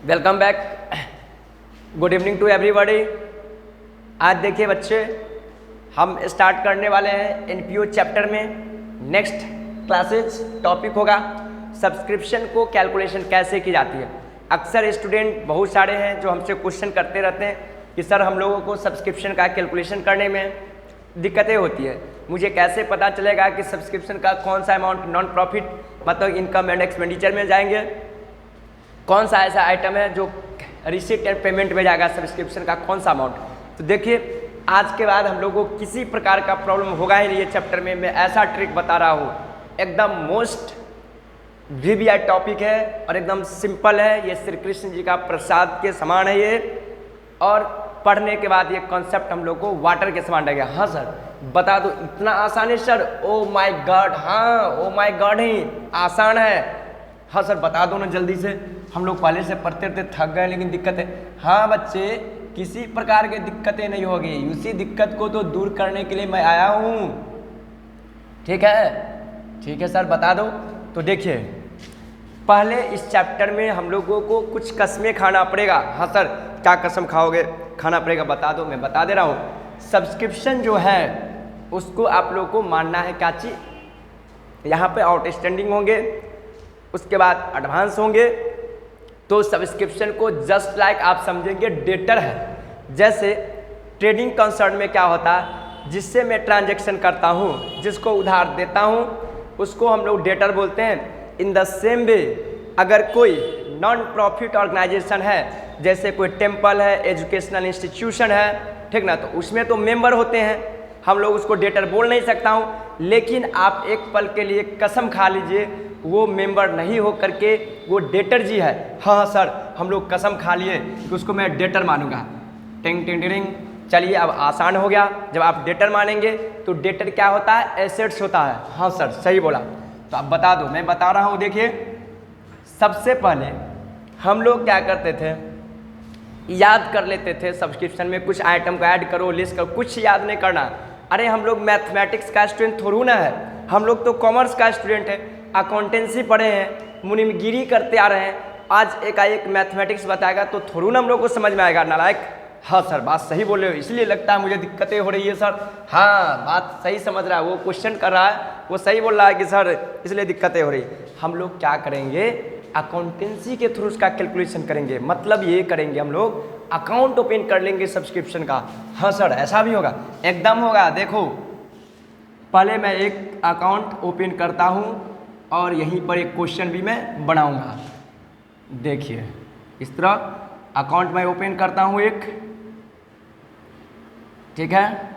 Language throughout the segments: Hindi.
Welcome back. Good evening to everybody. आज देखिए बच्चे, हम स्टार्ट करने वाले हैं एनपीओ चैप्टर में नेक्स्ट क्लासेस। टॉपिक होगा सब्सक्रिप्शन को कैलकुलेशन कैसे की जाती है। अक्सर स्टूडेंट बहुत सारे हैं जो हमसे क्वेश्चन करते रहते हैं कि सर हम लोगों को सब्सक्रिप्शन का कैलकुलेशन करने में दिक्कतें होती है, मुझे कैसे पता चलेगा कि सब्सक्रिप्शन का कौन सा अमाउंट नॉन प्रॉफिट मतलब इनकम एंड एक्सपेंडिचर में जाएंगे, कौन सा ऐसा आइटम है जो रिसीट एंड पेमेंट में जाएगा, सब्सक्रिप्शन का कौन सा अमाउंट। तो देखिए, आज के बाद हम लोगों को किसी प्रकार का प्रॉब्लम होगा ही नहीं। ये चैप्टर में मैं ऐसा ट्रिक बता रहा हूँ, एकदम मोस्ट वीवीआई टॉपिक है और एकदम सिंपल है। ये श्री कृष्ण जी का प्रसाद के समान है ये, और पढ़ने के बाद ये कॉन्सेप्ट हम लोग को वाटर के समान लगेगा। हाँ सर बता दो, इतना आसान है सर? ओ माय गॉड, हाँ ओ माय गॉड ही आसान है। हाँ सर बता दो ना जल्दी से, हम लोग पहले से पढ़ते रहते थक गए, लेकिन दिक्कत है। हाँ बच्चे, किसी प्रकार की दिक्कतें नहीं होगी, उसी दिक्कत को तो दूर करने के लिए मैं आया हूँ। ठीक है, ठीक है सर बता दो। तो देखिए, पहले इस चैप्टर में हम लोगों को कुछ कसमें खाना पड़ेगा। हाँ सर क्या कसम खाओगे? खाना पड़ेगा, बता दो, मैं बता दे रहा हूँ। सब्सक्रिप्शन जो है उसको आप लोगों को मानना है क्या चीज़, यहाँ पे आउटस्टैंडिंग होंगे, उसके बाद एडवांस होंगे। तो सब्सक्रिप्शन को जस्ट लाइक आप समझेंगे डेटर है। जैसे ट्रेडिंग कंसर्न में क्या होता है, जिससे मैं ट्रांजैक्शन करता हूँ, जिसको उधार देता हूँ, उसको हम लोग डेटर बोलते हैं। इन द सेम वे अगर कोई नॉन प्रॉफिट ऑर्गेनाइजेशन है, जैसे कोई टेम्पल है, एजुकेशनल इंस्टीट्यूशन है, ठीक ना, तो उसमें तो मेंबर होते हैं, हम लोग उसको डेटर बोल नहीं सकता हूँ। लेकिन आप एक पल के लिए कसम खा लीजिए, वो मेंबर नहीं हो करके वो डेटर जी है। हाँ सर हम लोग कसम खा लिए कि उसको मैं डेटर मानूंगा। टिंग टिंग टिंग। चलिए अब आसान हो गया, जब आप डेटर मानेंगे तो डेटर क्या होता है? एसेट्स होता है। हाँ सर सही बोला। तो आप बता दो, मैं बता रहा हूँ। देखिए, सबसे पहले हम लोग क्या करते थे, याद कर लेते थे सब्सक्रिप्शन में कुछ आइटम को ऐड करो, लिस्ट करो, कुछ याद नहीं करना। अरे हम लोग मैथमेटिक्स का स्टूडेंट थोड़ू ना है, हम लोग तो कॉमर्स का स्टूडेंट है, अकाउंटेंसी पढ़े हैं, मुनिमगिरी करते आ रहे हैं। आज एकाएक मैथमेटिक्स बताएगा तो थोड़ू ना हम लोग को समझ में आएगा, नालायक। हाँ सर बात सही बोल रहे हो, इसलिए लगता है मुझे दिक्कतें हो रही है सर। हाँ बात सही समझ रहा है, वो क्वेश्चन कर रहा है, वो सही बोल रहा है कि सर इसलिए दिक्कतें हो रही। हम लोग क्या करेंगे, अकाउंटेंसी के थ्रू उसका कैलकुलेशन करेंगे। मतलब ये करेंगे, हम लोग अकाउंट ओपन कर लेंगे सब्सक्रिप्शन का। हाँ सर ऐसा भी होगा, एकदम होगा। देखो पहले मैं एक अकाउंट ओपन करता हूँ और यहीं पर एक क्वेश्चन भी मैं बनाऊंगा। देखिए इस तरह अकाउंट मैं ओपन करता हूँ एक, ठीक है,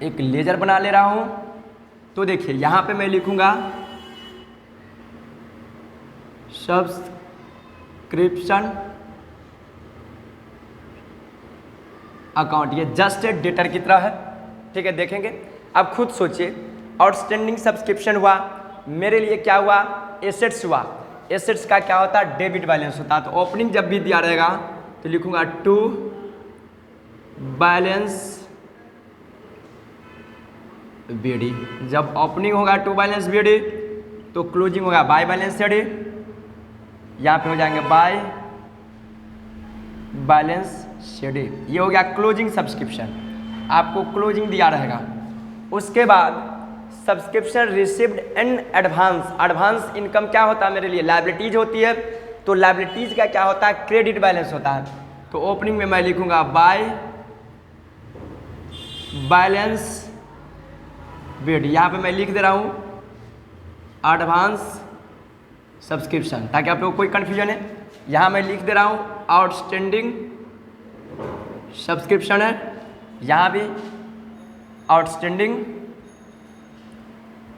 एक लेजर बना ले रहा हूँ। तो देखिए यहाँ पे मैं लिखूंगा सब्सक्रिप्शन अकाउंट। ये जस्ट डेटर की तरह है, ठीक है। देखेंगे, अब खुद सोचिए, आउटस्टैंडिंग सब्सक्रिप्शन हुआ, मेरे लिए क्या हुआ, एसेट्स हुआ। एसेट्स का क्या होता है, डेबिट बैलेंस होता है। तो ओपनिंग जब भी दिया रहेगा तो लिखूंगा टू बैलेंस बीडी। जब ओपनिंग होगा टू बैलेंस बीडी तो क्लोजिंग होगा बाय बैलेंस सीडी। यहाँ पे हो जाएंगे बाय बैलेंस सीडी। ये हो गया क्लोजिंग सब्सक्रिप्शन, आपको क्लोजिंग दिया रहेगा। उसके बाद subscription received and advance. Advance income क्या होता है मेरे लिए, लायबिलिटीज होती है। तो लायबिलिटीज का क्या होता है, क्रेडिट बैलेंस होता है। तो ओपनिंग में मैं लिखूंगा बाय बैलेंस बीड। यहाँ पे मैं लिख दे रहा हूँ एडवांस सब्सक्रिप्शन, ताकि आप लोग को कोई कन्फ्यूजन है। यहाँ मैं लिख दे रहा हूँ आउटस्टैंडिंग सब्सक्रिप्शन है, यहाँ भी आउटस्टैंडिंग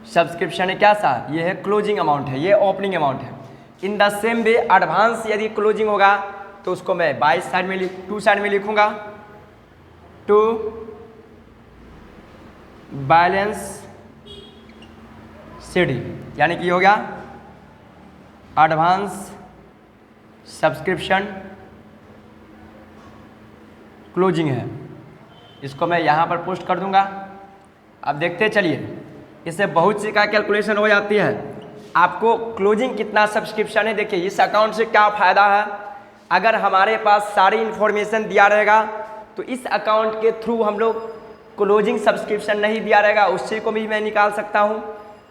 सब्सक्रिप्शन है। क्या सा, ये है क्लोजिंग अमाउंट है, ये ओपनिंग अमाउंट है। In the same way advance यदि क्लोजिंग होगा तो उसको मैं बाई साइड में टू साइड में लिखूंगा, टू बैलेंस सीडी। यानी कि हो गया एडवांस सब्सक्रिप्शन क्लोजिंग है। इसको मैं यहाँ पर पोस्ट कर दूंगा। अब देखते चलिए, इससे बहुत सी का कैलकुलेशन हो जाती है। आपको क्लोजिंग कितना सब्सक्रिप्शन है, देखिए इस अकाउंट से क्या फ़ायदा है। अगर हमारे पास सारी इन्फॉर्मेशन दिया रहेगा तो इस अकाउंट के थ्रू हम लोग क्लोजिंग सब्सक्रिप्शन नहीं दिया रहेगा उससे को भी मैं निकाल सकता हूँ।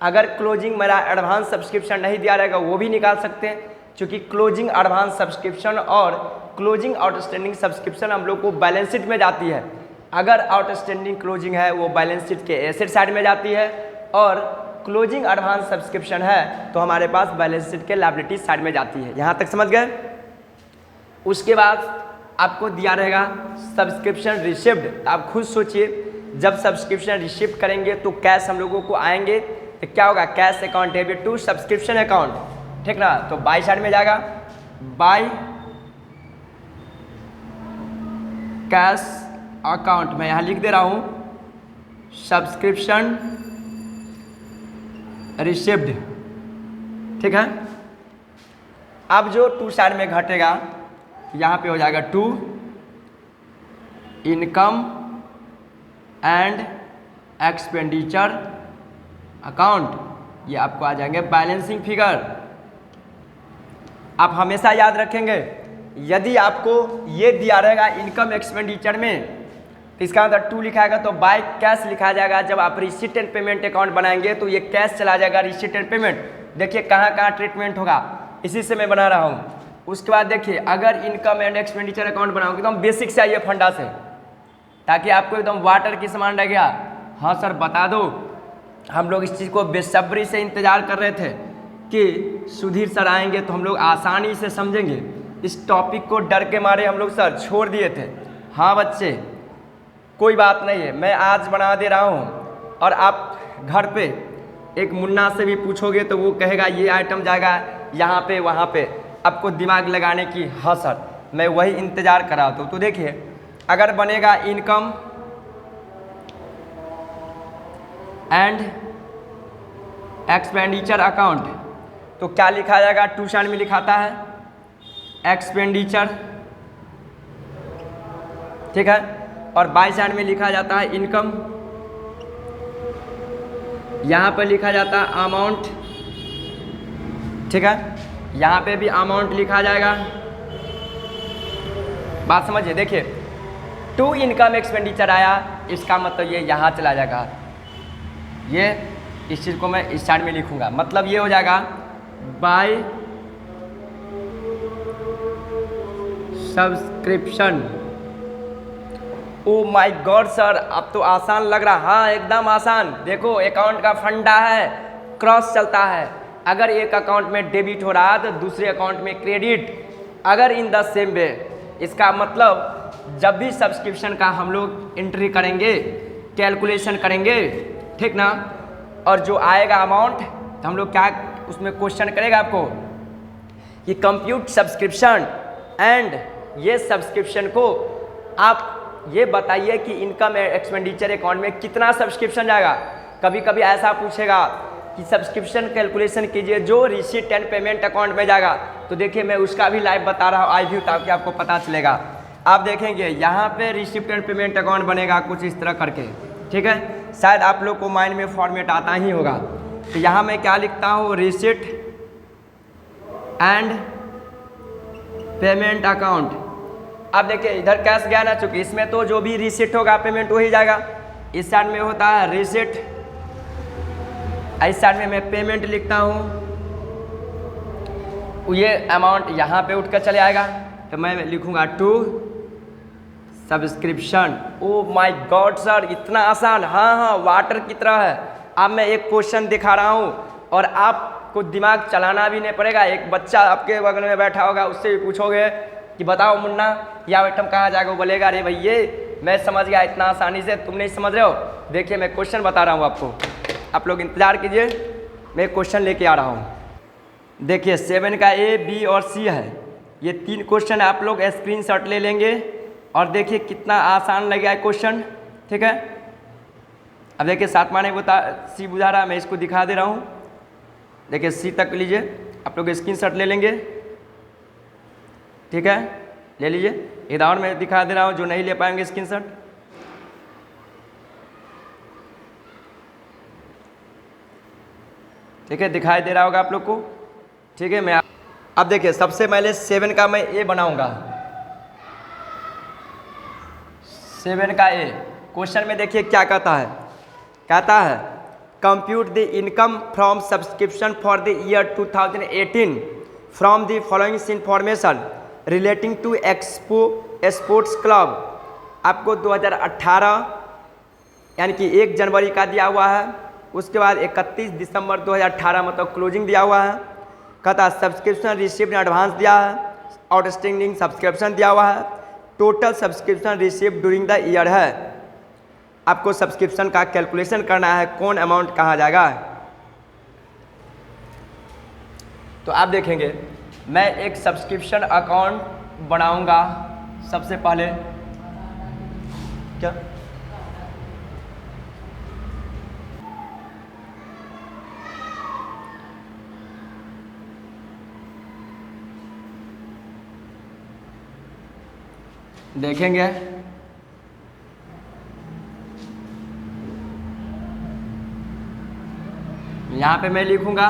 अगर क्लोजिंग मेरा एडवांस सब्सक्रिप्शन नहीं दिया रहेगा वो भी निकाल सकते हैं, क्योंकि क्लोजिंग एडवांस सब्सक्रिप्शन और क्लोजिंग आउटस्टैंडिंग सब्सक्रिप्शन हम लोग को बैलेंस शीट में जाती है। अगर आउटस्टैंडिंग क्लोजिंग है वो बैलेंस शीट के एसेट साइड में जाती है और क्लोजिंग एडवांस सब्सक्रिप्शन है तो हमारे पास बैलेंस शीट के लायबिलिटी साइड में जाती है। यहाँ तक समझ गए। उसके बाद आपको दिया रहेगा सब्सक्रिप्शन रिसिप्ट। आप खुद सोचिए, जब सब्सक्रिप्शन रिसिप्ट करेंगे तो कैश हम लोगों को आएंगे तो क्या होगा, cash account debit to subscription account, ठीक ना। तो बाई साइड में जाएगा बाई कैश अकाउंट, मैं यहाँ लिख दे रहा हूँ सब्सक्रिप्शन रिसिप्ट, ठीक है। अब जो टू साइड में घटेगा यहाँ पे हो जाएगा to income and expenditure account, ये आपको आ जाएंगे बैलेंसिंग फिगर। आप हमेशा याद रखेंगे, यदि आपको ये दिया रहेगा इनकम एक्सपेंडिचर में तो इसका मतलब टू लिखाएगा तो बाय कैश लिखा जाएगा। जब आप रिसीट एंड पेमेंट अकाउंट बनाएंगे तो ये कैश चला जाएगा रिसीट एंड पेमेंट। देखिए कहाँ कहाँ ट्रीटमेंट होगा, इसी से मैं बना रहा हूँ। उसके बाद देखिए, अगर इनकम एंड एक्सपेंडिचर अकाउंट बनाओगे एकदम बेसिक से आइए फंडा से, ताकि आपको एकदम वाटर की समान रह गया। हाँ सर बता दो, हम लोग इस चीज़ को बेसब्री से इंतजार कर रहे थे कि सुधीर सर आएंगे तो हम लोग आसानी से समझेंगे। इस टॉपिक को डर के मारे हम लोग सर छोड़ दिए थे। हाँ बच्चे कोई बात नहीं है, मैं आज बना दे रहा हूँ और आप घर पे एक मुन्ना से भी पूछोगे तो वो कहेगा ये आइटम जाएगा यहाँ पे वहाँ पे, आपको दिमाग लगाने की। हाँ सर मैं वही इंतज़ार कर रहा था। तो देखिए, अगर बनेगा इनकम एंड एक्सपेंडिचर अकाउंट तो क्या लिखा जाएगा, टू साइड में लिखाता है एक्सपेंडिचर, ठीक है, और बाई साइड में लिखा जाता है इनकम। यहाँ पर लिखा जाता है अमाउंट, ठीक है, यहाँ पे भी अमाउंट लिखा जाएगा। बात समझिए, देखिए टू इनकम एक्सपेंडिचर आया, इसका मतलब ये यहाँ चला जाएगा। ये इस चीज़ को मैं इस साइड में लिखूंगा, मतलब ये हो जाएगा by subscription. Oh my god sir अब तो आसान लग रहा। हाँ एकदम आसान। देखो अकाउंट का फंडा है, क्रॉस चलता है। अगर एक अकाउंट में डेबिट हो रहा है तो दूसरे अकाउंट में क्रेडिट, अगर इन द सेम वे। इसका मतलब जब भी सब्सक्रिप्शन का हम लोग एंट्री करेंगे, कैलकुलेशन करेंगे, ठीक ना, और जो आएगा अमाउंट तो हम लोग क्या उसमें क्वेश्चन करेगा आपको कि कंप्यूट सब्सक्रिप्शन एंड ये सब्सक्रिप्शन को आप ये बताइए कि इनकम एक्सपेंडिचर अकाउंट में कितना सब्सक्रिप्शन जाएगा। कभी कभी ऐसा पूछेगा कि सब्सक्रिप्शन कैलकुलेशन कीजिए जो रिसीट एंड पेमेंट अकाउंट में जाएगा। तो देखिए मैं उसका भी लाइव बता रहा हूँ आई व्यू, ताकि आपको पता चलेगा। आप देखेंगे यहाँ पे रिसीट एंड पेमेंट अकाउंट बनेगा कुछ इस तरह करके, ठीक है। शायद आप लोग को माइंड में फॉर्मेट आता ही होगा। तो यहाँ मैं क्या लिखता हूँ, रिसीट एंड पेमेंट अकाउंट। अब देखिए इधर कैश गया ना, चूंकि इसमें तो जो भी रिसीट होगा पेमेंट वही जाएगा। इस साइड में होता है रिसीट, इस साइड में मैं पेमेंट लिखता हूँ। ये अमाउंट यहाँ पे उठ कर चले आएगा तो मैं लिखूँगा to subscription. Oh my god sir इतना आसान। हाँ हाँ वाटर की तरह है। अब मैं एक क्वेश्चन दिखा रहा हूँ और आपको दिमाग चलाना भी नहीं पड़ेगा। एक बच्चा आपके बगल में बैठा होगा, उससे भी पूछोगे कि बताओ मुन्ना यह आइटम कहाँ जाएगा, वो बोलेगा अरे भैया मैं समझ गया इतना आसानी से, तुम नहीं समझ रहे हो। देखिए मैं क्वेश्चन बता रहा हूँ आपको, आप लोग इंतज़ार कीजिए, मैं क्वेश्चन लेके आ रहा हूँ। देखिए 7 का ए बी और सी है, ये 3 क्वेश्चन आप लोग स्क्रीनशॉट ले लेंगे और देखिए कितना आसान लगे क्वेश्चन, ठीक है। अब देखिए 7 माने सी बुझा रहा है, मैं इसको दिखा दे रहा हूँ। देखिए सी तक लीजिए, आप लोग स्क्रीनशॉट ले लेंगे, ठीक है, ले लीजिए। इधर मैं दिखा दे रहा हूँ, जो नहीं ले पाएंगे स्क्रीनशॉट। ठीक है, दिखाई दे रहा होगा आप लोग को, ठीक है। मैं अब देखिए सबसे पहले 7 का मैं ए बनाऊंगा। 7 का ए क्वेश्चन में देखिए क्या कहता है compute the income from subscription for the year 2018 from the following information relating to Expo Sports Club. आपको 2018 यानी कि 1 जनवरी का दिया हुआ है, उसके बाद 31 दिसंबर 2018 मतलब क्लोजिंग दिया हुआ है। कहता सब्सक्रिप्शन रिसीव्ड इन एडवांस दिया है, आउटस्टैंडिंग सब्सक्रिप्शन दिया हुआ है, total subscription received during the year है। आपको सब्सक्रिप्शन का कैलकुलेशन करना है, कौन अमाउंट कहाँ जाएगा। तो आप देखेंगे मैं एक सब्सक्रिप्शन अकाउंट बनाऊंगा। सबसे पहले क्या देखेंगे यहाँ पे मैं लिखूंगा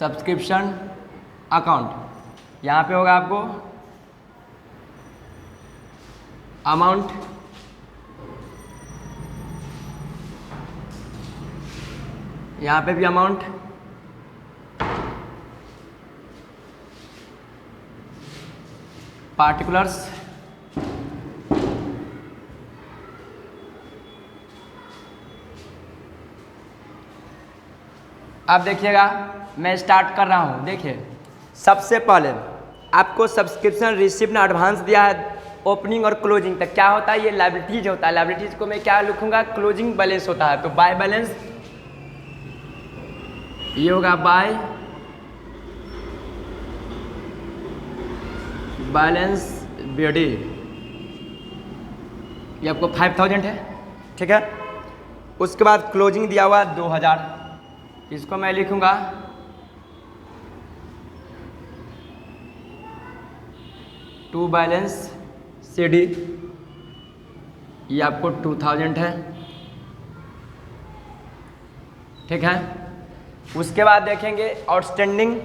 सब्सक्रिप्शन अकाउंट। यहाँ पे होगा आपको अमाउंट, यहाँ पे भी अमाउंट, पार्टिकुलर्स, अब देखिएगा मैं स्टार्ट कर रहा हूँ। देखिए सबसे पहले आपको सब्सक्रिप्शन रिसीव्ड ने एडवांस दिया है, ओपनिंग और क्लोजिंग तक क्या होता है, ये लायबिलिटीज होता है। लायबिलिटीज को मैं क्या लिखूंगा, क्लोजिंग बैलेंस होता है। तो बाय बैलेंस ये होगा बाय बैलेंस बीडी, ये आपको 5000 है, ठीक है। उसके बाद क्लोजिंग दिया हुआ 2000, इसको मैं लिखूंगा टू बैलेंस सीडी, ये आपको 2000 है, ठीक है। उसके बाद देखेंगे आउटस्टैंडिंग,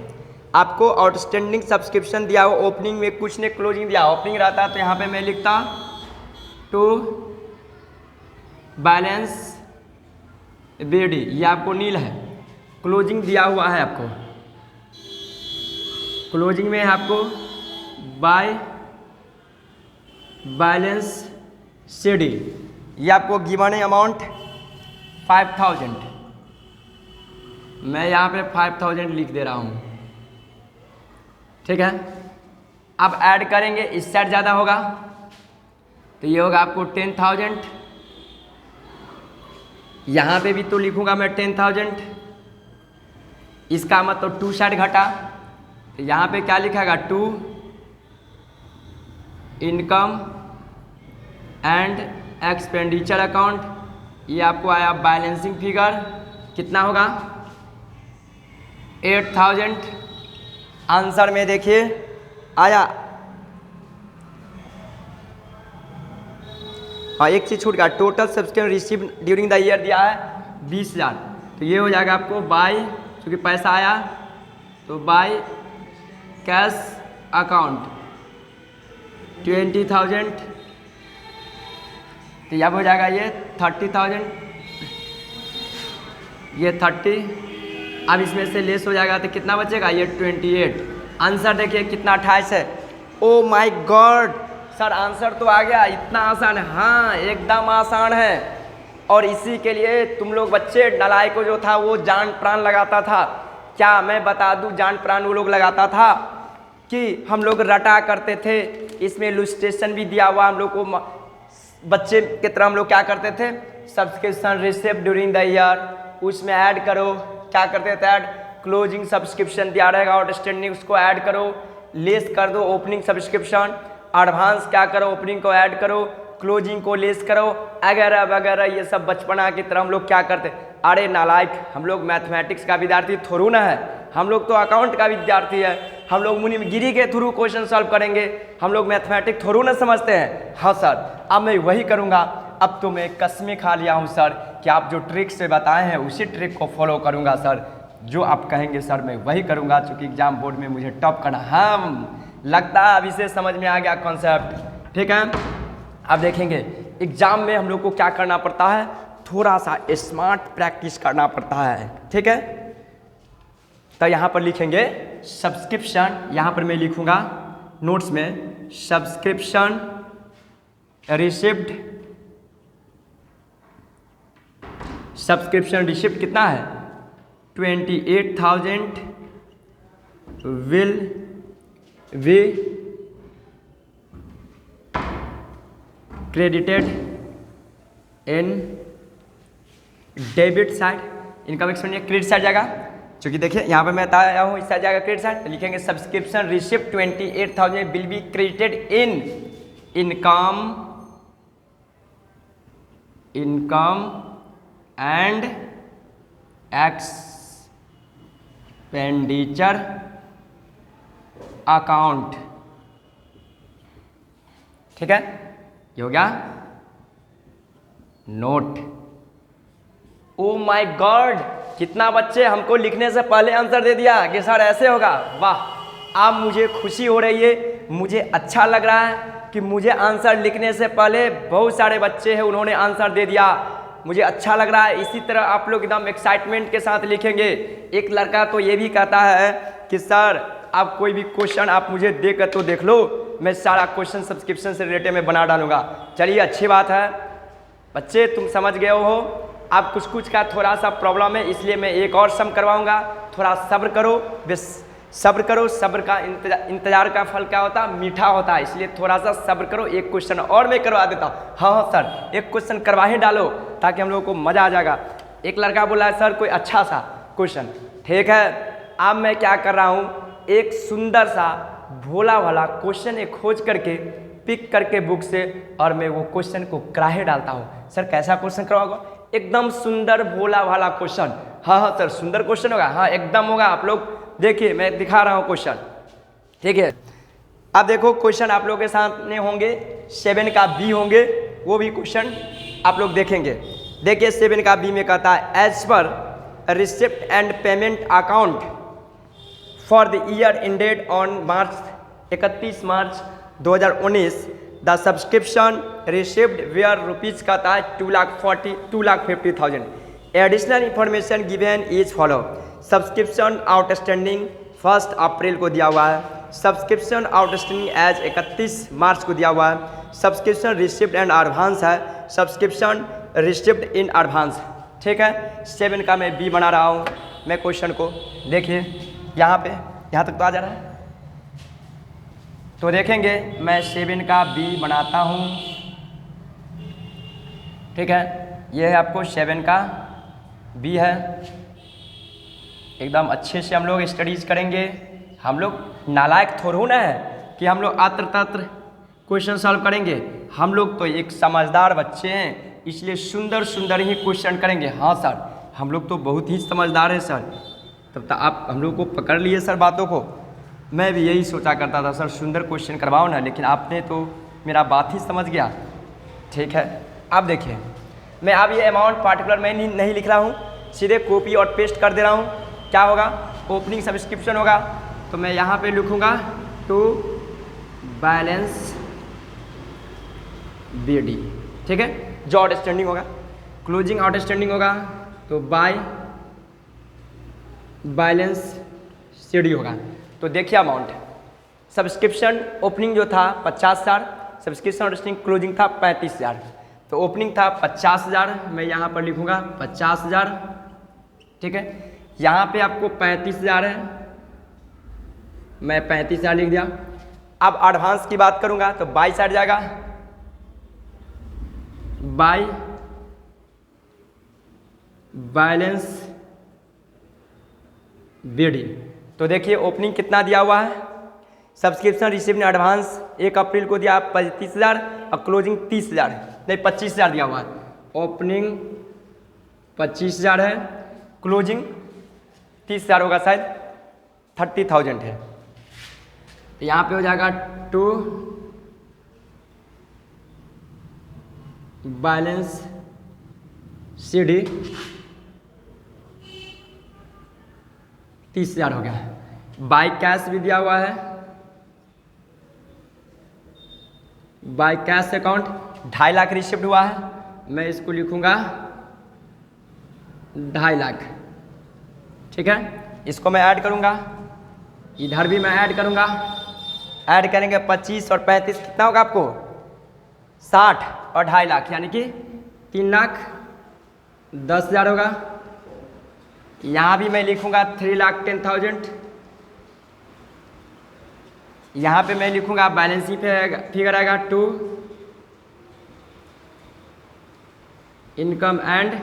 आपको आउटस्टैंडिंग सब्सक्रिप्शन दिया हुआ, ओपनिंग में कुछ ने क्लोजिंग दिया, ओपनिंग रहता तो यहाँ पे मैं लिखता टू बैलेंस बीडी, ये आपको नील है। क्लोजिंग दिया हुआ है आपको, क्लोजिंग में आपको बाय बैलेंस सीडी, ये आपको गिवन है अमाउंट 5000, मैं यहाँ पे 5000 लिख दे रहा हूँ, ठीक है। अब ऐड करेंगे, इस साइड ज़्यादा होगा तो ये होगा आपको 10000, यहाँ पे भी तो लिखूँगा मैं 10000, इसका मतलब 2 साइड घटा तो यहाँ पे क्या लिखेगा 2 इनकम एंड एक्सपेंडिचर अकाउंट, ये आपको आया बैलेंसिंग फिगर कितना होगा 8000। आंसर में देखिए आया, हाँ एक चीज छूट गया, total subscription receive during the year दिया है 20000, तो ये हो जाएगा आपको बाय, क्योंकि पैसा आया तो बाय कैश अकाउंट 20000, तो अब हो जाएगा ये 30000, ये 30, अब इसमें से लेस हो जाएगा तो कितना बचेगा ये 28। आंसर देखिए कितना 28 है। ओ माय गॉड सर, आंसर तो आ गया, इतना आसान है। हाँ एकदम आसान है, और इसी के लिए तुम लोग बच्चे नलायक को जो था वो जान प्राण लगाता था। क्या मैं बता दूं, जान प्राण वो लोग लगाता था कि हम लोग रटा करते थे। इसमें इलस्ट्रेशन भी दिया हुआ, हम लोग को बच्चे की तरह हम लोग क्या करते थे, subscription receive during the year, उसमें ऐड करो, क्या करते थे ऐड, क्लोजिंग सब्सक्रिप्शन दिया रहेगा आउटस्टैंडिंग, उसको ऐड करो, लेस कर दो ओपनिंग सब्सक्रिप्शन, एडवांस क्या करो ओपनिंग को ऐड करो, क्लोजिंग को लेस करो, वगैरह वगैरह। ये सब बचपना की तरह हम लोग क्या करते। अरे नालायक, हम लोग मैथमेटिक्स का विद्यार्थी थोड़ू ना है, हम लोग तो अकाउंट का विद्यार्थी है। हम लोग मुनिमगिरी के थ्रू क्वेश्चन सॉल्व करेंगे, हम लोग मैथमेटिक्स थोड़ू ना समझते हैं। हाँ सर, अब मैं वही करूँगा। अब तो मैं कसमें खा लिया हूँ सर कि आप जो ट्रिक से बताए हैं उसी ट्रिक को फॉलो करूँगा सर, जो आप कहेंगे सर मैं वही करूँगा, क्योंकि एग्जाम बोर्ड में मुझे टॉप करना। हाँ, लगता है अभी से समझ में आ गया कॉन्सेप्ट। ठीक है, अब देखेंगे एग्जाम में हम लोग को क्या करना पड़ता है, थोड़ा सा स्मार्ट प्रैक्टिस करना पड़ता है। ठीक है, तो यहाँ पर लिखेंगे सब्सक्रिप्शन, यहाँ पर मैं लिखूँगा नोट्स में सब्सक्रिप्शन रिसिप्ट, सब्सक्रिप्शन रिसिप्ट कितना है 28,000 will be credited in debit side, income expenditure credit side जाएगा, क्योंकि देखिए यहाँ पर मैं बताया हूँ इस साइड जाएगा क्रेडिट साइड, तो लिखेंगे subscription receipt 28,000 will be credited in income and expenditure account. ठीक है, ये हो गया नोट। ओ माय गॉड, कितना बच्चे हमको लिखने से पहले आंसर दे दिया कि सर ऐसे होगा। वाह, अब मुझे खुशी हो रही है, मुझे अच्छा लग रहा है कि मुझे आंसर लिखने से पहले बहुत सारे बच्चे हैं उन्होंने आंसर दे दिया, मुझे अच्छा लग रहा है। इसी तरह आप लोग एकदम एक्साइटमेंट के साथ लिखेंगे। एक लड़का तो ये भी कहता है कि सर आप कोई भी क्वेश्चन आप मुझे देकर तो देख लो, मैं सारा क्वेश्चन सब्सक्रिप्शन से रिलेटेड में बना डालूंगा। चलिए अच्छी बात है बच्चे, तुम समझ गए हो। अब कुछ का थोड़ा सा प्रॉब्लम है, इसलिए मैं एक और सम करवाऊंगा, थोड़ा सब्र करो, बस सब्र करो। सब्र का इंतजार का फल क्या होता है, मीठा होता है, इसलिए थोड़ा सा सब्र करो। एक क्वेश्चन और मैं करवा देता हूँ। हाँ सर, एक क्वेश्चन करवा ही डालो ताकि हम लोगों को मज़ा आ जाएगा। एक लड़का बोला है सर कोई अच्छा सा क्वेश्चन। ठीक है, अब मैं क्या कर रहा हूँ, एक सुंदर सा भोला भाला क्वेश्चन एक खोज करके पिक करके बुक से, और मैं वो क्वेश्चन को कराहे डालता हूँ। सर कैसा क्वेश्चन करवाओगे, एकदम सुंदर भोला भाला क्वेश्चन। हाँ सर, सुंदर क्वेश्चन होगा, हाँ एकदम होगा। आप लोग देखिए, मैं दिखा रहा हूँ क्वेश्चन। ठीक है, अब देखो क्वेश्चन आप लोग के सामने होंगे, 7 का बी होंगे, वो भी क्वेश्चन आप लोग देखेंगे। देखिए 7 का बी में कहता है as per receipt and payment account for the year ended on 31 March 2019 the subscription receipt where rupees कहता है 2,50,000। Additional information given is follow. Subscription outstanding 1 अप्रैल को दिया हुआ है, सब्सक्रिप्शन आउटस्टैंडिंग एज 31 मार्च को दिया हुआ है, सब्सक्रिप्शन रिसिप्ट एंड एडवांस है, सब्सक्रिप्शन रिसिप्ट इन एडवांस। ठीक है, 7 का मैं बी बना रहा हूँ। मैं क्वेश्चन को देखिए यहाँ पे, यहाँ तक तो आ जा रहा है, तो देखेंगे मैं 7 का बी बनाता हूँ। ठीक है, ये है आपको 7 का बी है। एकदम अच्छे से हम लोग स्टडीज करेंगे। हम लोग नालायक थोड़ा ना है कि हम लोग आत्र तात्र क्वेश्चन सॉल्व करेंगे। हम लोग तो एक समझदार बच्चे हैं, इसलिए सुंदर सुंदर ही क्वेश्चन करेंगे। हाँ सर, हम लोग तो बहुत ही समझदार हैं सर। तब तक आप हम लोग को पकड़ लिए सर बातों को। मैं भी यही सोचा करता था सर सुंदर क्वेश्चन करवाओ ना, लेकिन आपने तो मेरा बात ही समझ गया। ठीक है, अब देखिए मैं अब ये अमाउंट पार्टिकुलर मैं नहीं लिख रहा हूँ, सीधे कॉपी और पेस्ट कर दे रहा हूँ। क्या होगा, ओपनिंग सब्सक्रिप्शन होगा, तो मैं यहाँ पे लिखूँगा टू बैलेंस BD। ठीक है, जो आउटस्टैंडिंग होगा, क्लोजिंग आउटस्टैंडिंग होगा तो बाय बैलेंस CD होगा। तो देखिए अमाउंट, सब्सक्रिप्शन ओपनिंग जो था 50,000, सब्सक्रिप्शन आउटस्टैंडिंग क्लोजिंग था 35,000। तो ओपनिंग था 50,000, मैं यहाँ पर लिखूँगा 50,000। ठीक है, यहाँ पे आपको 35,000 है, मैं 35,000 लिख दिया। अब एडवांस की बात करूँगा तो बाई साइड जाएगा, बाय बैलेंस BD। तो देखिए ओपनिंग कितना दिया हुआ है, सब्सक्रिप्शन रिसिप्ट ने एडवांस 1 अप्रैल को दिया 35,000 और क्लोजिंग 30,000 नहीं 25,000 दिया हुआ है। ओपनिंग 25,000 है, क्लोजिंग 30,000 होगा, शायद 30,000 है। यहाँ पे हो जाएगा 2 बैलेंस CD 30,000 हो गया। बाय कैश भी दिया हुआ है, by cash account 2.5 lakh receipt हुआ है, मैं इसको लिखूंगा 2.5 लाख। ठीक है, इसको मैं ऐड करूंगा, इधर भी मैं ऐड करूंगा। ऐड करेंगे 25 और 35 कितना होगा आपको 60 और 2.5 लाख यानी कि 3,10,000 होगा। यहाँ भी मैं लिखूंगा 3,10,000। यहाँ पे मैं लिखूंगा बैलेंसिंग फिगर आएगा 2 income and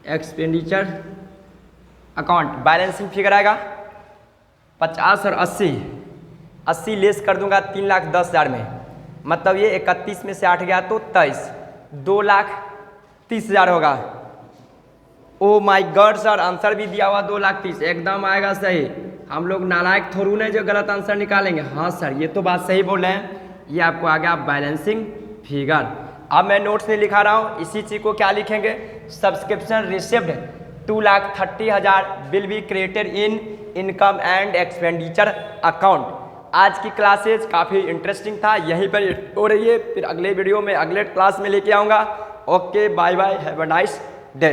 expenditure account. Balancing figure आएगा 50 और 80 लेस कर दूंगा 3,10,000 में, मतलब ये 31 में से 8 गया तो 23, 2,30,000 होगा। ओ माय गॉड सर, आंसर भी दिया हुआ 2,30,000 एकदम आएगा सही। हम लोग नालायक थोड़ू नहीं जो गलत आंसर निकालेंगे। हाँ सर, ये तो बात सही बोल रहे हैं। ये आपको आ गया बैलेंसिंग फिगर। अब मैं नोट्स नहीं लिखा रहा हूँ, इसी चीज़ को क्या लिखेंगे, subscription receipt 2,30,000 will be created in income and expenditure account. आज की क्लासेज काफ़ी इंटरेस्टिंग था, यहीं पर हो रही है। फिर अगले वीडियो में अगले क्लास में लेके आऊँगा। Okay, bye bye, have a nice day.